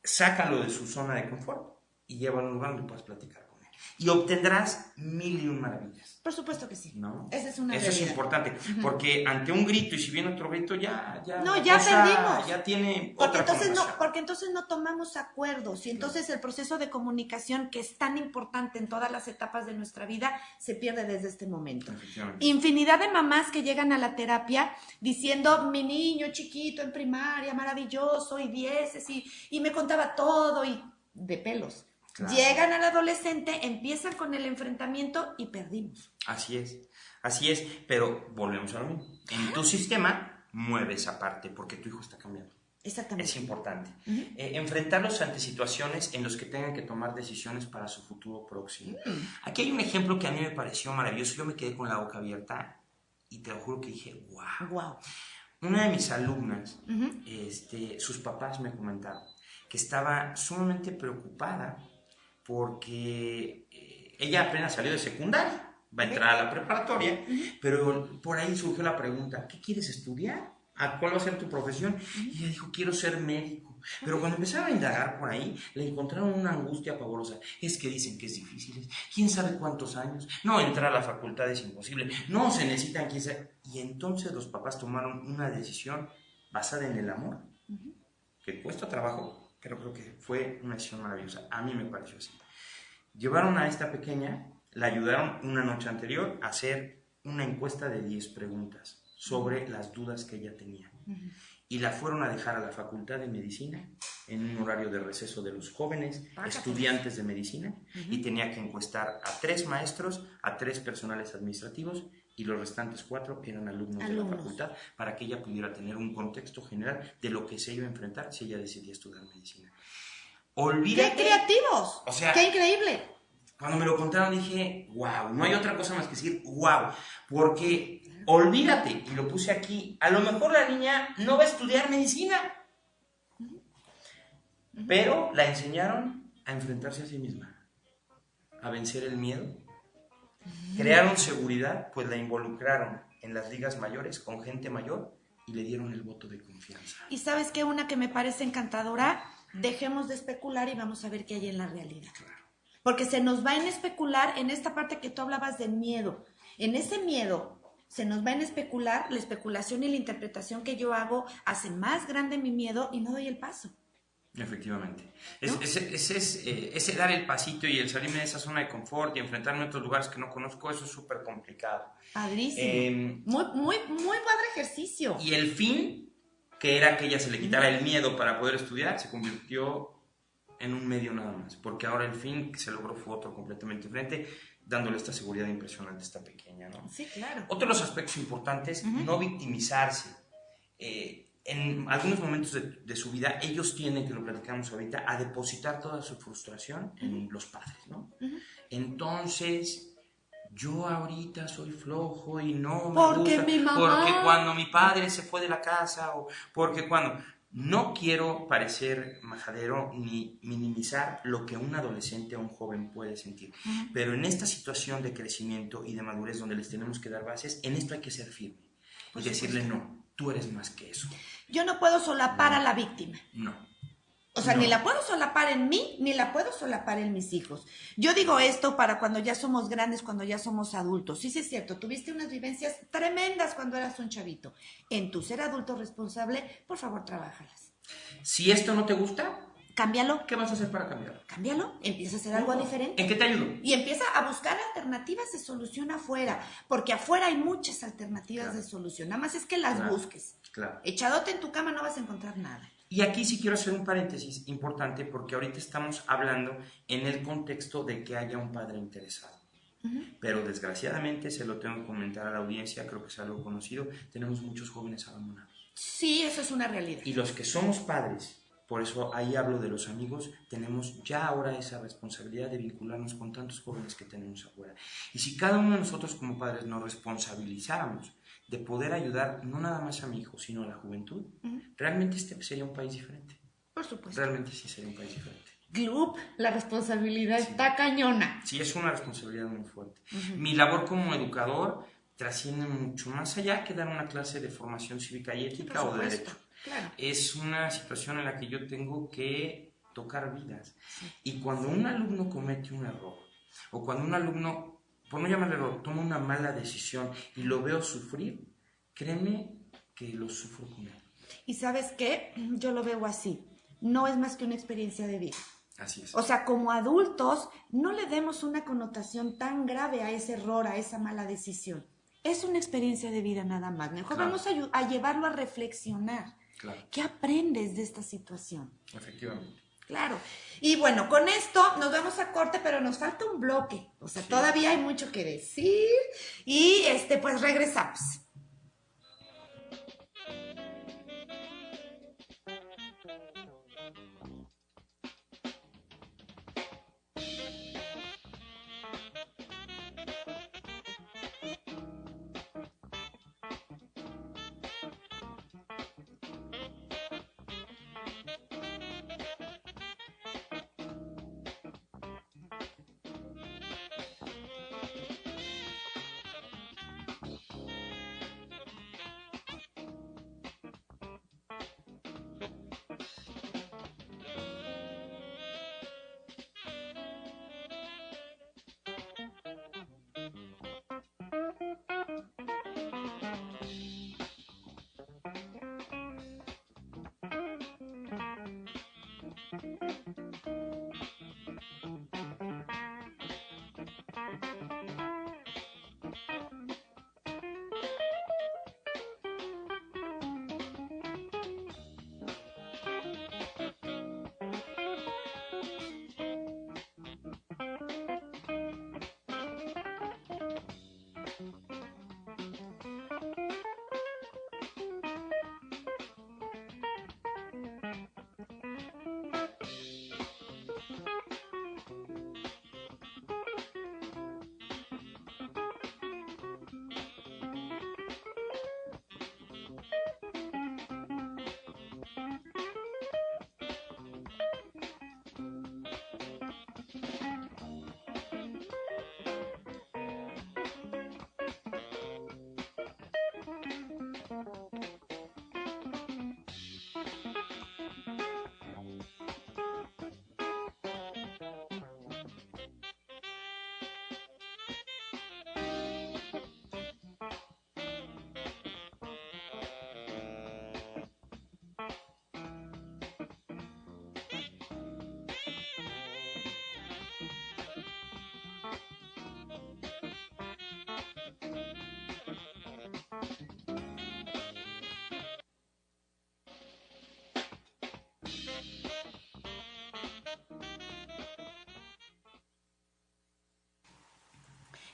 Sácalo de su zona de confort y llévalo a un lugar donde puedas platicar con él. Y obtendrás 1001 maravillas. Por supuesto que sí. ¿No? Esa es una Eso realidad. Es importante, porque ante un grito y si viene otro grito ya perdimos. Ya tiene porque otra entonces porque entonces no tomamos acuerdos y entonces el proceso de comunicación que es tan importante en todas las etapas de nuestra vida se pierde desde este momento. Infinidad de mamás que llegan a la terapia diciendo mi niño chiquito en primaria, maravilloso y 10 y me contaba todo y de pelos. Claro. Llegan al adolescente, empiezan con el enfrentamiento y perdimos. Así es, pero volvemos a lo mismo. En tu sistema mueve esa parte porque tu hijo está cambiando. Exactamente. Es importante. Enfrentarlos ante situaciones en las que tengan que tomar decisiones para su futuro próximo. Aquí hay un ejemplo que a mí me pareció maravilloso. Yo me quedé con la boca abierta y te lo juro que dije, wow. Una de mis alumnas, sus papás me comentaron que estaba sumamente preocupada porque ella apenas salió de secundaria, va a entrar a la preparatoria, pero por ahí surgió la pregunta, ¿qué quieres estudiar? ¿Cuál va a ser tu profesión? Y ella dijo, quiero ser médico. Pero cuando empezaron a indagar por ahí, le encontraron una angustia pavorosa. Es que dicen que es difícil, quién sabe cuántos años, no, entrar a la facultad es imposible, no, se necesitan quién sabe. Y entonces los papás tomaron una decisión basada en el amor, que cuesta trabajo, pero creo que fue una decisión maravillosa. A mí me pareció así. Llevaron a esta pequeña, la ayudaron una noche anterior a hacer una encuesta de 10 preguntas sobre las dudas que ella tenía. Y la fueron a dejar a la Facultad de Medicina en un horario de receso de los jóvenes estudiantes de medicina, y tenía que encuestar a 3 maestros, a 3 personales administrativos, y los restantes 4 eran alumnos de la facultad, para que ella pudiera tener un contexto general de lo que se iba a enfrentar si ella decidía estudiar medicina. Olvídate. ¡Qué creativos! O sea, ¡qué increíble! Cuando me lo contaron dije, wow, no hay otra cosa más que decir wow, porque olvídate, y lo puse aquí, a lo mejor la niña no va a estudiar medicina, pero la enseñaron a enfrentarse a sí misma, a vencer el miedo, crearon seguridad, pues la involucraron en las ligas mayores con gente mayor y le dieron el voto de confianza. Y ¿sabes qué? Una que me parece encantadora, dejemos de especular y vamos a ver qué hay en la realidad. Claro. Porque se nos va en especular en esta parte que tú hablabas del miedo. En ese miedo se nos va en especular, la especulación y la interpretación que yo hago hace más grande mi miedo y no doy el paso. Efectivamente. ¿No? Ese dar el pasito y el salirme de esa zona de confort y enfrentarme a otros lugares que no conozco, eso es súper complicado. Padrísimo. Muy padre ejercicio. Y el fin, que era que ella se le quitara el miedo para poder estudiar, se convirtió en un medio nada más, porque ahora el fin que se logró fue otro completamente diferente, dándole esta seguridad impresionante a esta pequeña, ¿no? Sí, claro. Otro de los aspectos importantes, no victimizarse. En algunos momentos de su vida, ellos tienen, que lo platicamos ahorita, a depositar toda su frustración en los padres, ¿no? Entonces, yo ahorita soy flojo y no me porque gusta, mi mamá, porque cuando mi padre se fue de la casa, o porque cuando... No quiero parecer majadero ni minimizar lo que un adolescente o un joven puede sentir, pero en esta situación de crecimiento y de madurez donde les tenemos que dar bases, en esto hay que ser firme y decirle no, tú eres más que eso. Yo no puedo solapar a la víctima. No. O sea, No. ni la puedo solapar en mí, ni la puedo solapar en mis hijos. Yo digo esto para cuando ya somos grandes, cuando ya somos adultos. Sí, es cierto, tuviste unas vivencias tremendas cuando eras un chavito. En tu ser adulto responsable, por favor, trabájalas. Si esto no te gusta, cámbialo. ¿Qué vas a hacer para cambiarlo? Cámbialo, empieza a hacer algo diferente. ¿En qué te ayudo? Y empieza a buscar alternativas de solución afuera, porque afuera hay muchas alternativas de solución. Nada más es que las busques. Claro. Echadote en tu cama no vas a encontrar nada. Y aquí sí quiero hacer un paréntesis importante, porque ahorita estamos hablando en el contexto de que haya un padre interesado. Pero desgraciadamente, se lo tengo que comentar a la audiencia, creo que es algo conocido, tenemos muchos jóvenes abandonados. Sí, eso es una realidad. Y los que somos padres, por eso ahí hablo de los amigos, tenemos ya ahora esa responsabilidad de vincularnos con tantos jóvenes que tenemos afuera. Y si cada uno de nosotros como padres nos responsabilizáramos de poder ayudar no nada más a mi hijo, sino a la juventud, realmente este sería un país diferente. Por supuesto. Realmente sí sería un país diferente. Glup, la responsabilidad está cañona. Sí, es una responsabilidad muy fuerte. Mi labor como educador trasciende mucho más allá que dar una clase de formación cívica y ética o de derecho. Claro. Es una situación en la que yo tengo que tocar vidas. Y cuando un alumno comete un error, o cuando un alumno, por no llamarle error, toma una mala decisión y lo veo sufrir, créeme que lo sufro con él. ¿Y sabes qué? Yo lo veo así. No es más que una experiencia de vida. Así es. O sea, como adultos, no le demos una connotación tan grave a ese error, a esa mala decisión. Es una experiencia de vida nada más. Mejor vamos a llevarlo a reflexionar. Claro. ¿Qué aprendes de esta situación? Efectivamente. Claro. Y bueno, con esto nos vamos a corte, pero nos falta un bloque. O sea, todavía hay mucho que decir. Y pues regresamos.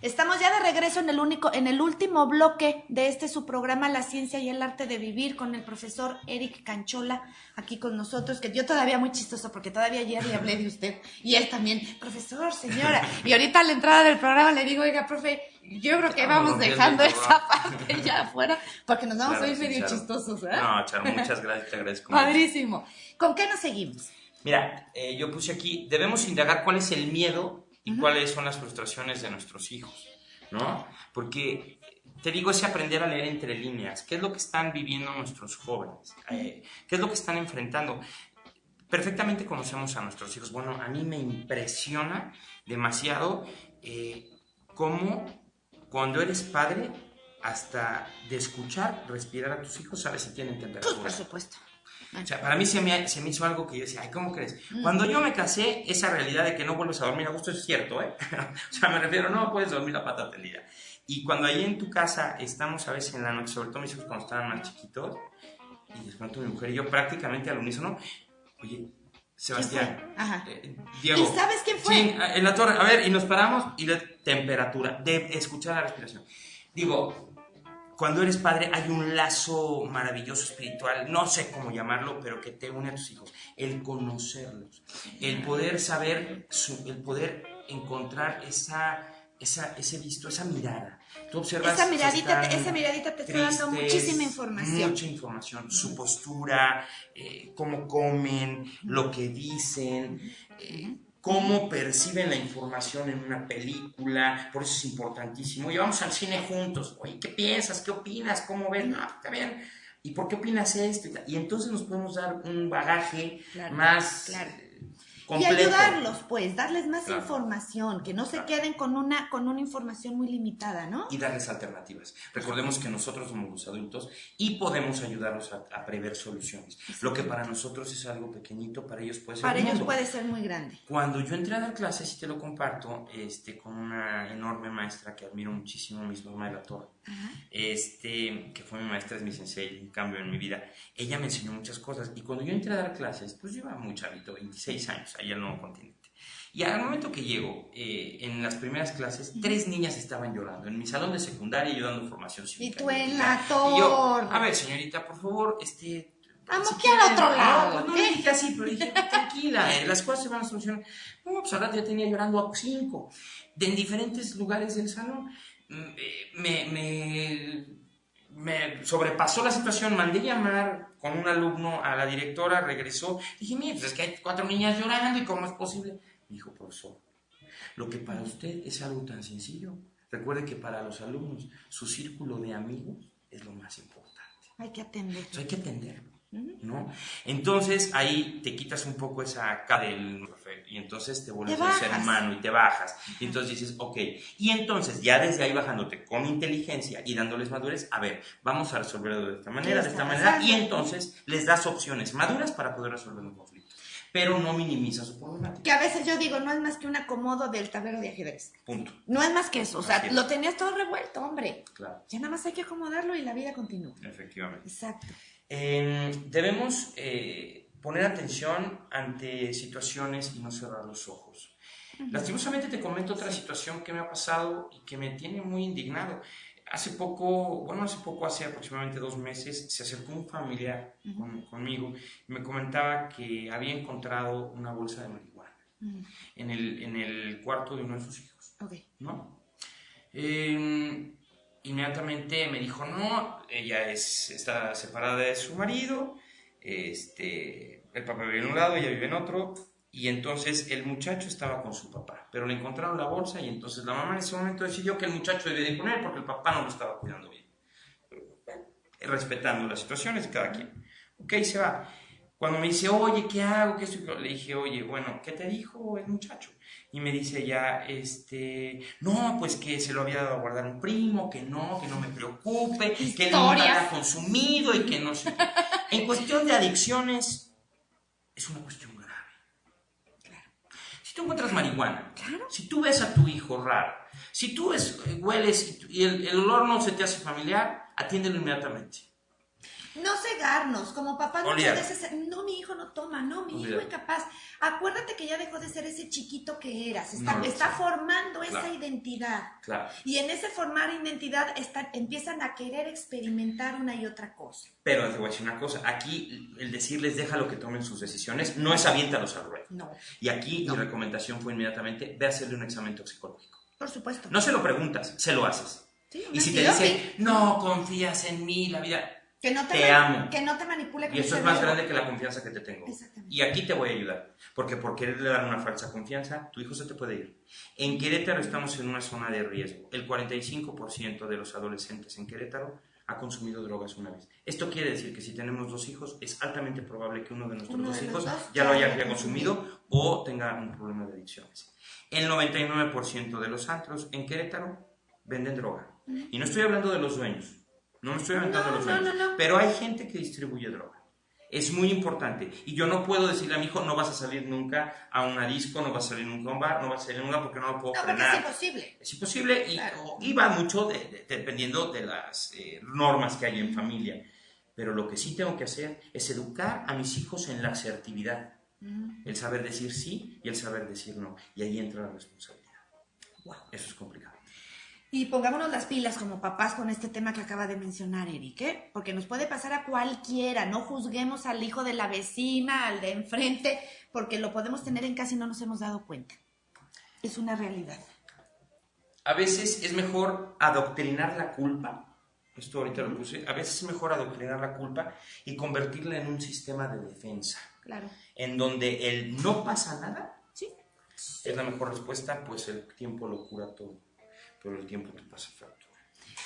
Estamos ya de regreso en el último bloque de su programa La Ciencia y el Arte de Vivir con el profesor Eric Canchola aquí con nosotros, que yo todavía muy chistoso porque todavía ayer le hablé de usted y él también, profesor, señora, y ahorita a la entrada del programa le digo, oiga, profe, yo creo que vamos dejando esa parte ya afuera porque nos vamos a ir medio chistosos, ¿verdad? No, Charo, muchas gracias, te agradezco. Padrísimo. ¿Con qué nos seguimos? Mira, yo puse aquí, debemos indagar cuál es el miedo y cuáles son las frustraciones de nuestros hijos, ¿no? Porque, te digo, es aprender a leer entre líneas. ¿Qué es lo que están viviendo nuestros jóvenes? ¿Qué es lo que están enfrentando? Perfectamente conocemos a nuestros hijos. Bueno, a mí me impresiona demasiado cómo cuando eres padre, hasta de escuchar, respirar a tus hijos, sabes si tienen temperatura. Por supuesto. O sea, para mí se me hizo algo que yo decía, ay, ¿cómo crees? Cuando yo me casé, esa realidad de que no vuelves a dormir a gusto es cierto, ¿eh? O sea, me refiero, no puedes dormir la pata tendida. Y cuando ahí en tu casa estamos a veces en la noche, sobre todo mis hijos cuando estaban más chiquitos, y de pronto mi mujer y yo prácticamente al unísono, oye, Sebastián, Diego. ¿Y sabes quién fue? Sí, en la torre, a ver, y nos paramos y la temperatura, de escuchar la respiración. Digo, cuando eres padre hay un lazo maravilloso espiritual, no sé cómo llamarlo, pero que te une a tus hijos. El conocerlos, el poder saber, el poder encontrar ese visto, esa mirada. Tú observas esa miradita te está dando muchísima información. Mucha información, su postura, cómo comen, lo que dicen, cómo perciben la información en una película, por eso es importantísimo. Y vamos al cine juntos, oye, ¿qué piensas? ¿Qué opinas? ¿Cómo ves? No, está bien. ¿Y por qué opinas esto? Y entonces nos podemos dar un bagaje más completo. Y ayudarlos, pues, darles más información, que no se queden con una información muy limitada, ¿no? Y darles alternativas. Recordemos que nosotros somos los adultos y podemos ayudarlos a prever soluciones. Lo que para nosotros es algo pequeñito, para ellos puede ser para ellos puede ser muy grande. Cuando yo entré a dar clases, y te lo comparto, con una enorme maestra que admiro muchísimo, Miss Norma de la Torre, que fue mi maestra, es mi sensei, un cambio en mi vida. Ella me enseñó muchas cosas y cuando yo entré a dar clases, pues yo iba muy chavito, 26 años, allá al Nuevo Continente. Y al momento que llego, en las primeras clases, 3 niñas estaban llorando. En mi salón de secundaria, yo dando formación cívica. Y tú en la torre. Y yo, a ver, señorita, por favor, vamos aquí al otro lado. No le dije así, pero dije, tranquila, las cosas se van a solucionar. No, pues ahora ya tenía llorando a 5. En diferentes lugares del salón. Me sobrepasó la situación, mandé llamar con un alumno a la directora, regresó, dije, mire, pues es que hay 4 niñas llorando y ¿cómo es posible? Me dijo, profesor, lo que para usted es algo tan sencillo, recuerde que para los alumnos su círculo de amigos es lo más importante. Hay que atenderlo. Entonces, hay que atenderlo, ¿no? Entonces ahí te quitas un poco esa cara del profe y entonces te vuelves un ser humano y te bajas. Y entonces dices, ok. Y entonces ya desde ahí bajándote con inteligencia y dándoles madurez, a ver, vamos a resolverlo de esta manera, y entonces les das opciones maduras para poder resolver un conflicto. Pero no minimiza su problemática. Que a veces yo digo, no es más que un acomodo del tablero de ajedrez. Punto. No es más que eso, o sea, lo tenías todo revuelto, hombre. Claro. Ya nada más hay que acomodarlo y la vida continúa. Efectivamente. Exacto. Debemos poner atención ante situaciones y no cerrar los ojos. Lastimosamente te comento otra situación que me ha pasado y que me tiene muy indignado. Hace aproximadamente 2 meses, se acercó un familiar conmigo y me comentaba que había encontrado una bolsa de marihuana en el cuarto de uno de sus hijos. Okay. ¿No? Inmediatamente me dijo, no, ella está separada de su marido, el papá vive en un lado, ella vive en otro, y entonces el muchacho estaba con su papá, pero le encontraron la bolsa y entonces la mamá en ese momento decidió que el muchacho debía de ir con él porque el papá no lo estaba cuidando bien. Respetando las situaciones de cada quien. Ok, se va. Cuando me dice, oye, ¿qué hago? ¿Qué estoy? Le dije, oye, bueno, ¿qué te dijo el muchacho? Y me dice ya, no, pues que se lo había dado a guardar un primo, que no me preocupe, que él no lo había consumido y que no sé qué. En cuestión de adicciones, es una cuestión grave. Claro. Si tú encuentras marihuana, claro. Si tú ves a tu hijo raro, si tú hueles y el olor no se te hace familiar, atiéndelo inmediatamente. No cegarnos, como papás Olvídalo. muchas veces, no, mi hijo no toma, no, mi hijo Olvídalo. es incapaz. Acuérdate que ya dejó de ser ese chiquito que eras, está, No lo está sé. formando Claro. esa identidad. Claro. Y en ese formar identidad empiezan a querer experimentar una y otra cosa. Pero te voy a decir una cosa, aquí el decirles déjalo que tomen sus decisiones no es aviéntalos al ruedo. No, Y aquí mi recomendación fue inmediatamente, ve a hacerle un examen toxicológico. por supuesto. No se lo preguntas, se lo haces. Sí, Y si te antidoping. dicen, no confías en mí, la vida, Que no te amo. Que no te manipule con Y eso ese es más verbo. grande que la confianza que te tengo. Exactamente. Y aquí te voy a ayudar, porque por quererle dar una falsa confianza, tu hijo se te puede ir. En Querétaro estamos en una zona de riesgo. El 45% de los adolescentes en Querétaro ha consumido drogas una vez. Esto quiere decir que si tenemos 2 hijos, es altamente probable que uno de nuestros Uno dos de los hijos dos ya lo ya haya haya consumido o tenga un problema de adicciones. El 99% de los antros en Querétaro venden droga. Y no estoy hablando de los dueños. No me estoy aventando a los dueños. no. Pero hay gente que distribuye droga. Es muy importante. Y yo no puedo decirle a mi hijo, no vas a salir nunca a una disco, no vas a salir nunca a un bar, no vas a salir nunca porque no lo puedo No, porque frenar. es imposible. Es imposible y, Claro. y va mucho dependiendo de las normas que hay en familia. Pero lo que sí tengo que hacer es educar a mis hijos en la asertividad. El saber decir sí y el saber decir no. Y ahí entra la responsabilidad. Wow. Eso es complicado. Y pongámonos las pilas como papás con este tema que acaba de mencionar Eric, ¿eh? Porque nos puede pasar a cualquiera, no juzguemos al hijo de la vecina, al de enfrente, porque lo podemos tener en casa y no nos hemos dado cuenta. Es una realidad. A veces es mejor adoctrinar la culpa, esto ahorita lo puse, a veces es mejor adoctrinar la culpa y convertirla en un sistema de defensa, Claro. en donde el no pasa nada Sí. es la mejor respuesta, pues el tiempo lo cura todo, pero el tiempo te pasa factura.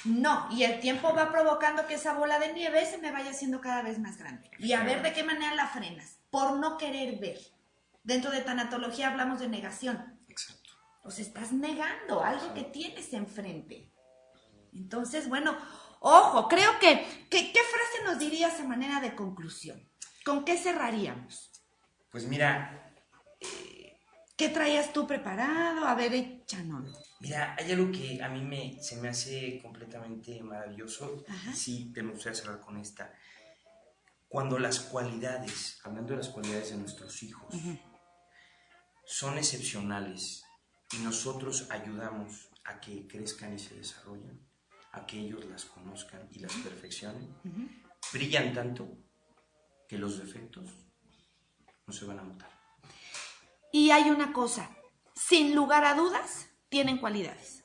No, y el tiempo va provocando que esa bola de nieve se me vaya haciendo cada vez más grande. Y a ver de qué manera la frenas, por no querer ver. Dentro de tanatología hablamos de negación. Exacto. Pues estás negando algo que tienes enfrente. Entonces, bueno, ojo, creo que ¿qué frase nos dirías a manera de conclusión? ¿Con qué cerraríamos? Pues mira, ¿Qué traías tú preparado? A ver, échanos. hay algo que a mí se me hace completamente maravilloso. Ajá. Y sí, me gustaría cerrar con esta. Cuando las cualidades, hablando de las cualidades de nuestros hijos, son excepcionales y nosotros ayudamos a que crezcan y se desarrollen, a que ellos las conozcan y las perfeccionen, brillan tanto que los defectos no se van a notar. Y hay una cosa, sin lugar a dudas, tienen cualidades.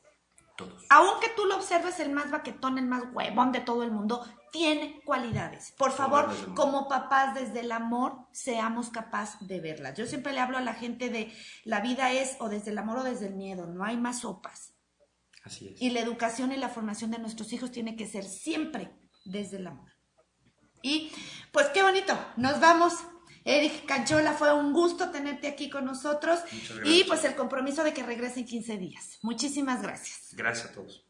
Todos. Aunque tú lo observes el más baquetón, el más huevón de todo el mundo, tiene cualidades. Por favor, Todas las demás. como papás, desde el amor, seamos capaces de verlas. Yo siempre le hablo a la gente de la vida es o desde el amor o desde el miedo, no hay más sopas. Así es. Y la educación y la formación de nuestros hijos tiene que ser siempre desde el amor. Y pues qué bonito, nos vamos. Eric Canchola, fue un gusto tenerte aquí con nosotros. Muchas gracias. Y pues el compromiso de que regrese en 15 días. Muchísimas gracias. Gracias a todos.